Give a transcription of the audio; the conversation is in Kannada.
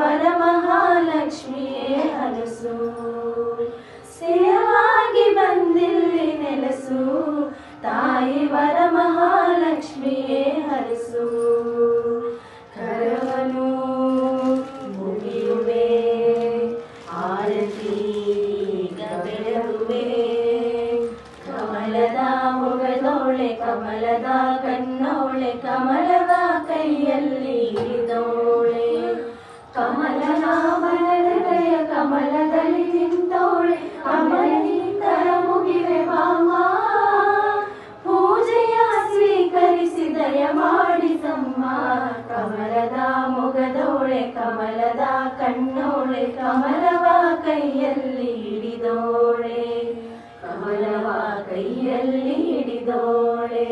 ವರಮಹಾಲಕ್ಷ್ಮಿಯೇ ಹಲಸು, ಸ್ಥಿರವಾಗಿ ಬಂದಿಲ್ಲಿ ನೆಲೆಸು, ತಾಯಿ ವರಮಹಾಲಕ್ಷ್ಮಿಯೇ ಹಲಸು. ಕರವನು ಮುಗಿಯುವೆ, ಆರತಿ ಬೆಳಗುವೆ, ಕಮಲದ ಮೊಗದೋಳೆ, ಕಮಲದ ಕಣ್ಣೋಳೆ, ಕಮಲದ ಕೈಯಲ್ಲಿ ಹಿಡಿದೋಳೆ, ಕಮಲನಾಭನದಯ ಕಮಲದಲ್ಲಿ ನಿಂತೋಳೆ, ಕಮಲನಿಂತರ ಮುಗಿವೆ ಬಾಮ, ಪೂಜೆಯ ಸ್ವೀಕರಿಸಿ ದಯ ಮಾಡಿಸಮ್ಮ. ಕಮಲದ ಮೊಗದೋಳೆ, ಕಮಲದ ಕಣ್ಣೋಳೆ, ಕಮಲವ ಕೈಯಲ್ಲಿ ಹಿಡಿದೋಳೆ, ಕಮಲವ ಕೈಯಲ್ಲಿ ಹಿಡಿದೋಳೆ.